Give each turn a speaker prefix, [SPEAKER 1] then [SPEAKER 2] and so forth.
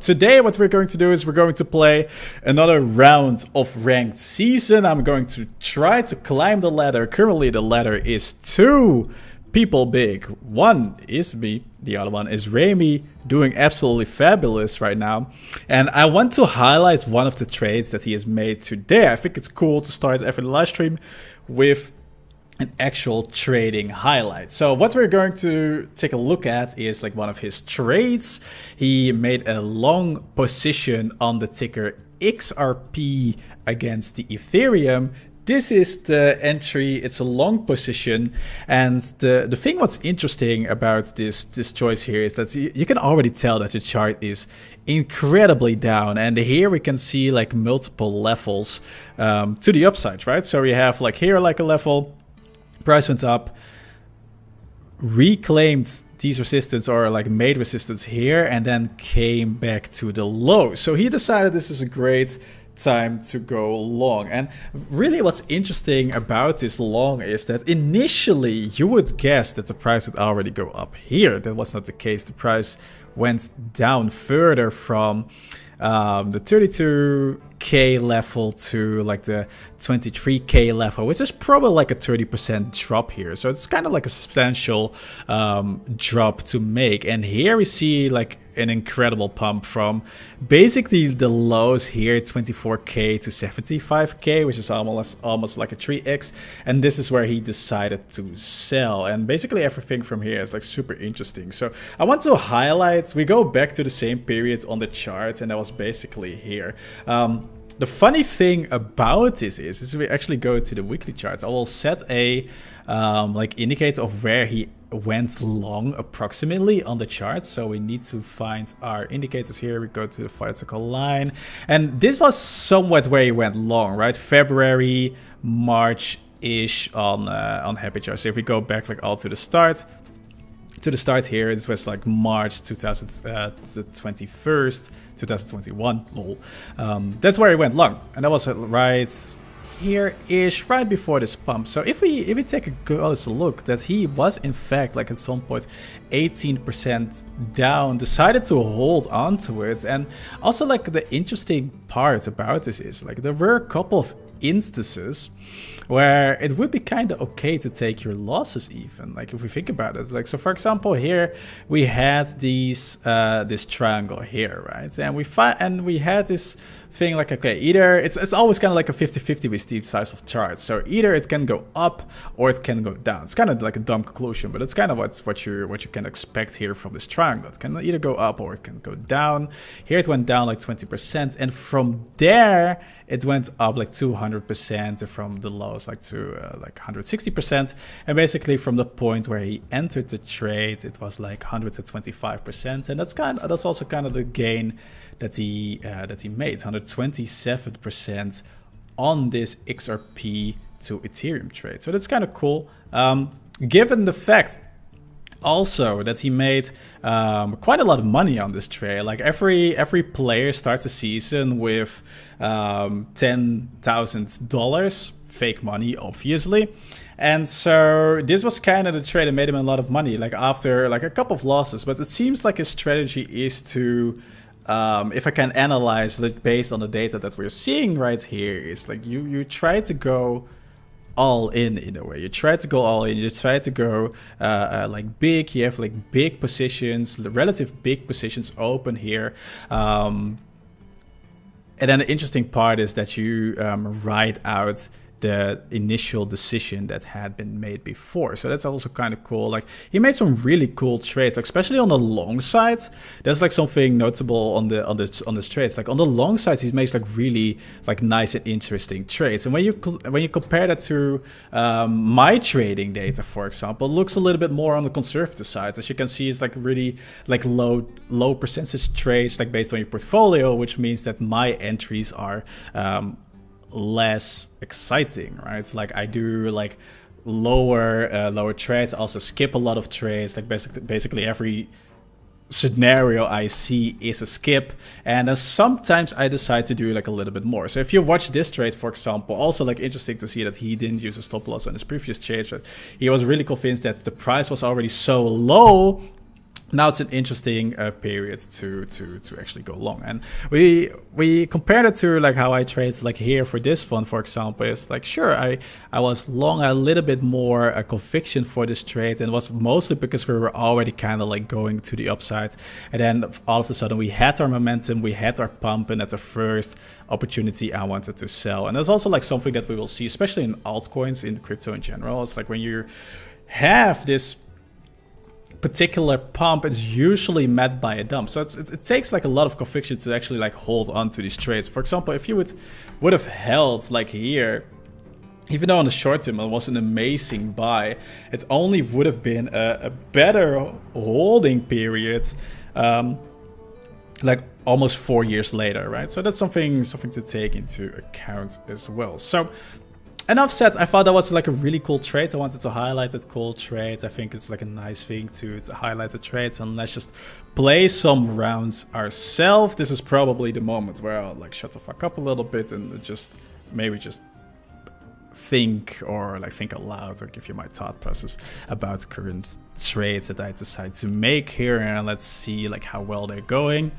[SPEAKER 1] Today what we're going to do is we're going to play another round of ranked season. I'm going to try to climb the ladder. Currently the ladder is 2 people big. One is me, the other one is Remy, doing absolutely fabulous right now. And I want to highlight one of the trades that he has made today. I think it's cool to start every live stream with an actual trading highlight. So what we're going to take a look at is like one of his trades. He made a long position on the ticker XRP against the Ethereum. This is the entry. It's a long position, and the thing what's interesting about this choice here is that you can already tell that the chart is incredibly down, and here we can see like multiple levels to the upside, right? So we have like here like a level. Price went up, reclaimed these resistance or like made resistance here, and then came back to the low. So he decided this is a great time to go long. And really what's interesting about this long is that initially you would guess that the price would already go up here. That was not the case. The price went down further from the 32k level to like the 23k level, which is probably like a 30% drop here. So it's kind of like a substantial drop to make. And here we see like an incredible pump from basically the lows here, 24k to 75k, which is almost like a 3x. And this is where he decided to sell. And basically everything from here is like super interesting. So I want to highlight, we go back to the same period on the chart, and that was basically here. The funny thing about this is we actually go to the weekly charts. I will set a like indicator of where he went long approximately on the chart. So we need to find our indicators here. We go to the vertical line, and this was somewhat where he went long, right? February, March-ish on Happycharts. So if we go back like all to the start here, this was like March 2021, 2021, lol. That's where he went long, and that was right here-ish, right before this pump. So if we take a closer look, that he was in fact like at some point 18% down, decided to hold on to it. And also like the interesting part about this is like there were a couple of instances where it would be kind of okay to take your losses, even like if we think about it. Like, so for example, here we had these this triangle here, right? And we had this thing like, okay, either it's always kind of like a 50-50 with these types of charts. So either it can go up or it can go down. It's kind of like a dumb conclusion, but it's kind of what you can expect here from this triangle. It can either go up or it can go down. Here it went down like 20%, and from there it went up like 200%, and from the lows like to like 160%. And basically from the point where he entered the trade, it was like 125%, and that's also kind of the gain that he made, 127% on this XRP to Ethereum trade. So that's kind of cool, given the fact also that he made quite a lot of money on this trade. Like every player starts a season with $10,000, fake money obviously. And so this was kind of the trade that made him a lot of money, like after like a couple of losses. But it seems like his strategy is to, if I can analyze it based on the data that we're seeing right here, is like you try to go all in a way. You try to go all in. You try to go like big. You have like big positions, relative big positions open here. And then the interesting part is that you ride out the initial decision that had been made before. So that's also kind of cool. Like he made some really cool trades, like especially on the long side. That's like something notable on this trades. Like on the long side, he makes like really like nice and interesting trades. And when you compare that to my trading data, for example, it looks a little bit more on the conservative side. As you can see, it's like really like low percentage trades, like based on your portfolio, which means that my entries are less exciting, right? It's like I do like lower trades, also skip a lot of trades, like basically every scenario I see is a skip, and then sometimes I decide to do like a little bit more. So if you watch this trade, for example, also like interesting to see that he didn't use a stop loss on his previous trade. He was really convinced that the price was already so low now it's an interesting period to actually go long. And we compared it to like how I trade like here for this fund, for example. It's like, sure, I was long a little bit more a conviction for this trade, and it was mostly because we were already kind of like going to the upside, and then all of a sudden we had our momentum, we had our pump, and at the first opportunity I wanted to sell. And there's also like something that we will see, especially in altcoins, in crypto in general. It's like when you have this particular pump, it's usually met by a dump. So it takes like a lot of conviction to actually like hold on to these trades. For example, if you would have held like here, even though on the short term it was an amazing buy, it only would have been a better holding period like almost 4 years later, right? So that's something to take into account as well. So enough said. I thought that was like a really cool trade. I wanted to highlight that cool trade. I think it's like a nice thing to highlight the trades, and let's just play some rounds ourselves. This is probably the moment where I'll like shut the fuck up a little bit and just maybe just think aloud or give you my thought process about current trades that I decide to make here, and let's see like how well they're going.